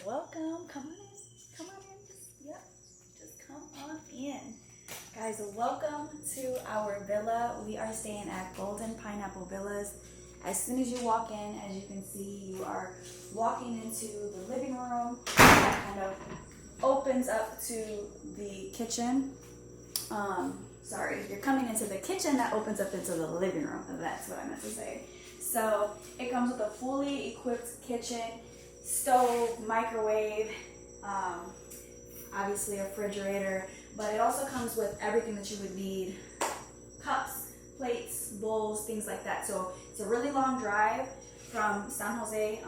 welcome. Come on in. Come on in. Yep. Just come on in. Guys, welcome to our villa. We are staying at Golden Pineapple Villas. As soon as you walk in, as you can see, you are walking into the living room. That kind of opens up to the kitchen. You're coming into the kitchen that opens up into the living room. That's what I meant to say. So it comes with a fully equipped kitchen, stove, microwave, obviously a refrigerator, but it also comes with everything that you would need: cups, plates, bowls, things like that. So it's a really long drive from San Jose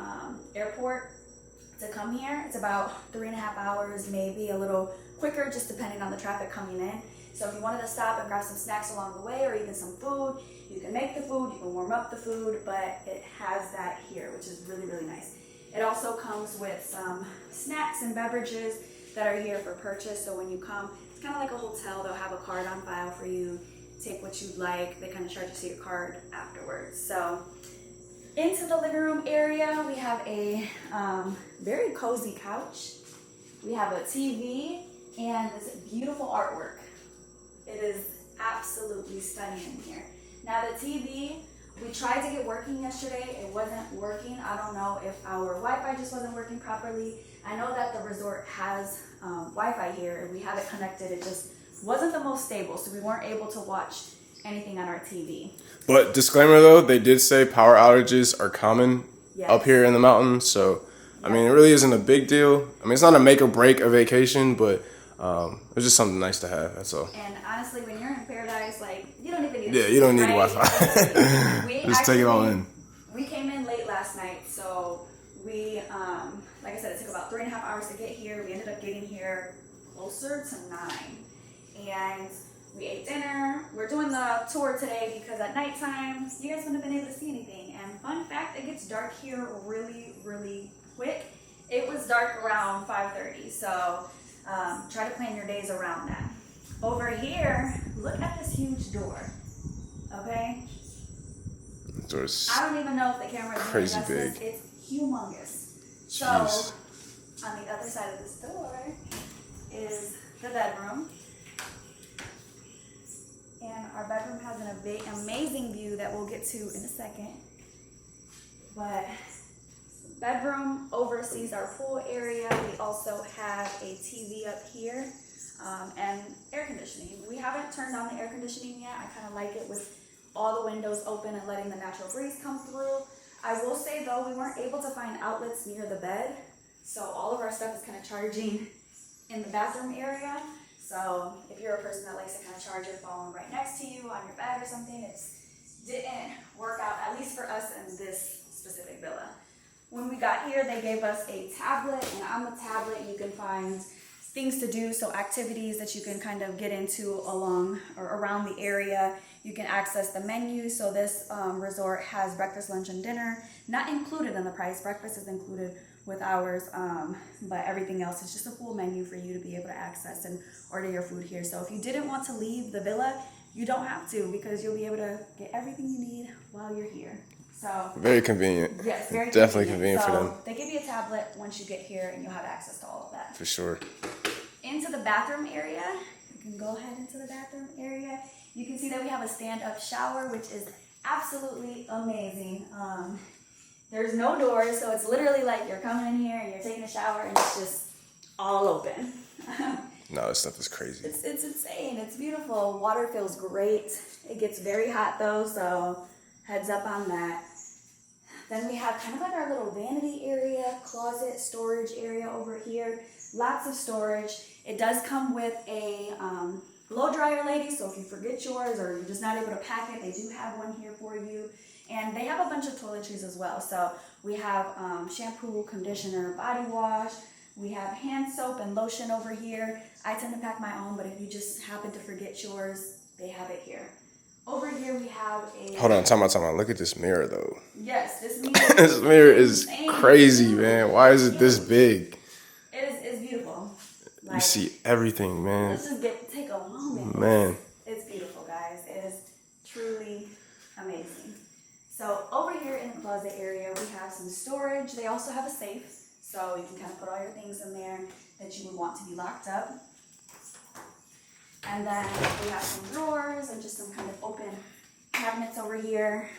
airport to come here. It's about 3.5 hours, maybe a little quicker, just depending on the traffic coming in. So if you wanted to stop and grab some snacks along the way, or even some food, you can make the food, you can warm up the food, but it has that here, which is really, really nice. It also comes with some snacks and beverages that are here for purchase. So when you come, it's kind of like a hotel. They'll have a card on file for you. Take what you'd like. They kind of charge you to your card afterwards. So into the living room area, we have a very cozy couch. We have a TV and this beautiful artwork. It is absolutely stunning in here. Now the TV, we tried to get working yesterday. It wasn't working. I don't know if our Wi-Fi just wasn't working properly. I know that the resort has Wi-Fi here and we have it connected. It just wasn't the most stable, so we weren't able to watch anything on our TV. But disclaimer though, they did say power outages are common up here in the mountains. So, I mean, it really isn't a big deal. I mean, it's not a make or break a vacation, but it's just something nice to have, that's all. And honestly, when you're in paradise, like, you don't even need you don't need Wi-Fi. Just take it all in. We came in late last night, so we, like I said, it took about 3.5 hours to get here. We ended up getting here closer to 9. And we ate dinner. We're doing the tour today because at nighttime, you guys wouldn't have been able to see anything. And fun fact, it gets dark here really, really quick. It was dark around 5:30, so try to plan your days around that. Over here, look at this huge door, okay? I don't even know if the camera is crazy big. It's humongous. Jeez. So, on the other side of this door is the bedroom. And our bedroom has an amazing view that we'll get to in a second. But bedroom oversees our pool area. We also have a TV up here and air conditioning. We haven't turned on the air conditioning yet. I kind of like it with all the windows open and letting the natural breeze come through. I will say though, we weren't able to find outlets near the bed. So all of our stuff is kind of charging in the bathroom area. So if you're a person that likes to kind of charge your phone right next to you on your bed or something, it didn't work out, at least for us in this specific villa. When we got here, they gave us a tablet, and on the tablet you can find things to do, so activities that you can kind of get into along or around the area. You can access the menu. So this resort has breakfast, lunch, and dinner, not included in the price. Breakfast is included with ours, but everything else is just a full menu for you to be able to access and order your food here. So if you didn't want to leave the villa, you don't have to, because you'll be able to get everything you need while you're here. So very convenient. Yes, very definitely convenient for them. They give you a tablet once you get here, and you'll have access to all of that. For sure. Into the bathroom area, you can go ahead into the bathroom area. You can see that we have a stand-up shower, which is absolutely amazing. There's no doors, so it's literally like you're coming in here and you're taking a shower, and it's just all open. No, this stuff is crazy. It's insane. It's beautiful. Water feels great. It gets very hot though, so heads up on that. Then we have kind of like our little vanity area, closet, storage area over here. Lots of storage. It does come with a blow dryer, lady, so if you forget yours or you're just not able to pack it, they do have one here for you. And they have a bunch of toiletries as well. So we have shampoo, conditioner, body wash. We have hand soap and lotion over here. I tend to pack my own, but if you just happen to forget yours, they have it here. Over here we have a... Hold on, time out. Look at this mirror though. Yes, this mirror, this mirror is crazy, man. Why is it this big? It's beautiful. Like, you see everything, man. Let's just take a moment. Man. It's beautiful, guys. It is truly amazing. So over here in the closet area, we have some storage. They also have a safe. So you can kind of put all your things in there that you would want to be locked up. And then we have some drawers and just some kind of open cabinets over here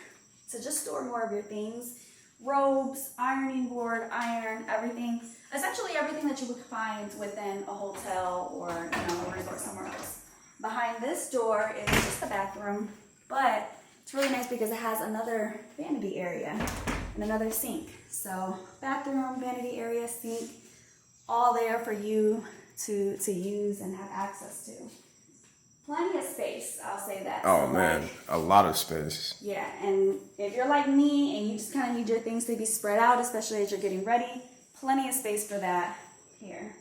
to just store more of your things. Robes, ironing board, iron, everything. Essentially everything that you would find within a hotel or, a resort somewhere else. Behind this door is just the bathroom, but it's really nice because it has another vanity area and another sink. So bathroom, vanity area, sink, all there for you to use and have access to. Plenty of space, I'll say that. Oh so man, a lot of space. Yeah, and if you're like me and you just kind of need your things to be spread out, especially as you're getting ready, plenty of space for that here.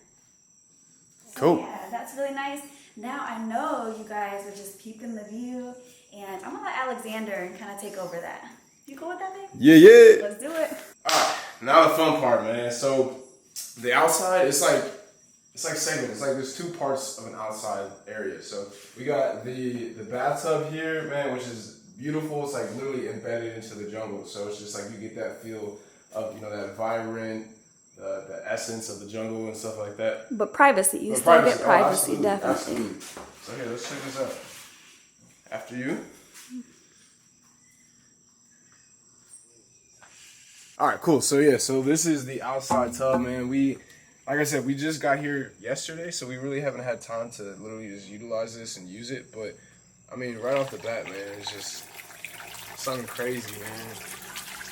So, cool. Yeah, that's really nice. Now I know you guys are just peeping the view, and I'm gonna let Alexander kind of take over that. You cool with that, babe? Yeah. Let's do it. Alright, now the fun part, man. So the outside, it's like segments. It's like there's two parts of an outside area. So we got the bathtub here, man, which is beautiful. It's like literally embedded into the jungle. So it's just like you get that feel of, that vibrant, the essence of the jungle and stuff like that. But privacy, you still get privacy, absolutely, definitely. Absolutely. So here, let's check this out. After you. All right, cool. So yeah, so this is the outside tub, man. Like I said, we just got here yesterday, so we really haven't had time to literally just utilize this and use it. But I mean, right off the bat, man, it's just something crazy, man.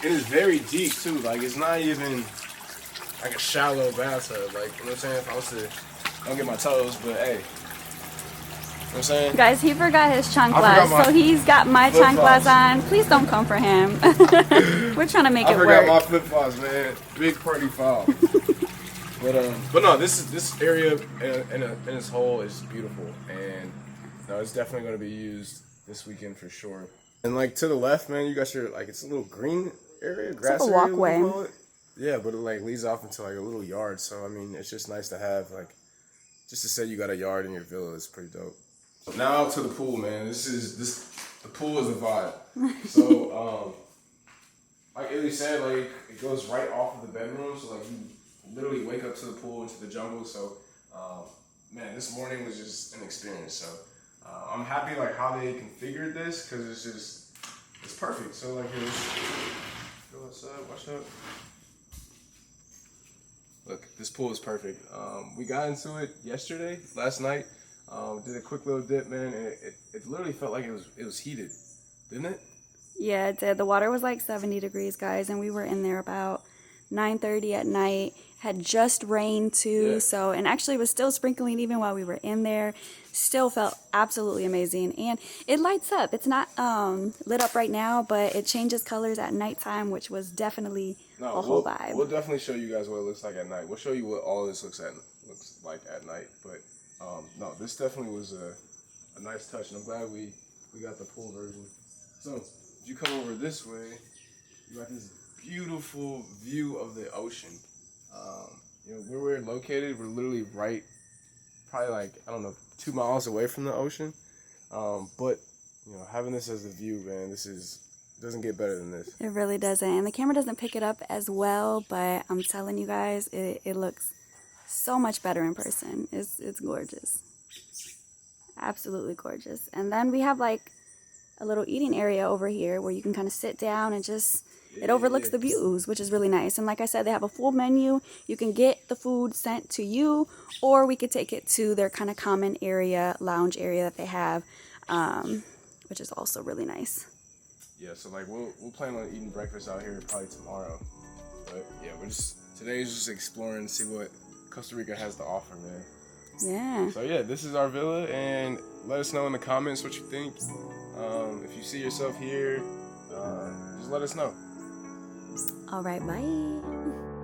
It is very deep too. Like it's not even like a shallow bathtub. Like, you know what I'm saying? If I was to, don't get my toes, but hey, you know what I'm saying? Guys, he forgot his chanclas, so he's got my chanclas on. Please don't come for him. We're trying to make it work. I forgot my flip-flops, man. Big party foul. But no, this area in its whole is beautiful, and it's definitely going to be used this weekend for sure. And like to the left, man, you got your it's a little green area, grass like a area, walkway. we call it. Yeah, but it leads off into a little yard. So I mean, it's just nice to have just to say you got a yard in your villa is pretty dope. Now to the pool, man. The pool is a vibe. So like Illy said, it goes right off of the bedroom, so you literally wake up to the pool, into the jungle. So man, this morning was just an experience. So I'm happy how they configured this, because it's perfect. So here, let's go outside, watch out. Look, this pool is perfect. We got into it last night. Did a quick little dip, man, and it literally felt like it was heated, didn't it? Yeah, it did. The water was 70 degrees, guys, and we were in there about 9:30 at night. Had just rained too, Yeah. So, and actually it was still sprinkling even while we were in there. Still felt absolutely amazing, and it lights up. It's not lit up right now, but it changes colors at nighttime, which was definitely a whole vibe. We'll definitely show you guys what it looks like at night. We'll show you what all this looks like at night. But no, this definitely was a nice touch, and I'm glad we got the pool version. So if you come over this way, you got this beautiful view of the ocean. Where we're located, we're literally right, probably 2 miles away from the ocean. But having this as a view, man, doesn't get better than this. It really doesn't, and the camera doesn't pick it up as well. But I'm telling you guys, it looks so much better in person. It's gorgeous, absolutely gorgeous. And then we have a little eating area over here where you can kind of sit down and just. It overlooks the views, which is really nice. And like I said, they have a full menu. You can get the food sent to you, or we could take it to their kind of common area, lounge area that they have, which is also really nice. Yeah, so we'll plan on eating breakfast out here probably tomorrow. But yeah, today is just exploring and see what Costa Rica has to offer, man. Yeah. So yeah, this is our villa, and let us know in the comments what you think. If you see yourself here, just let us know. All right, bye.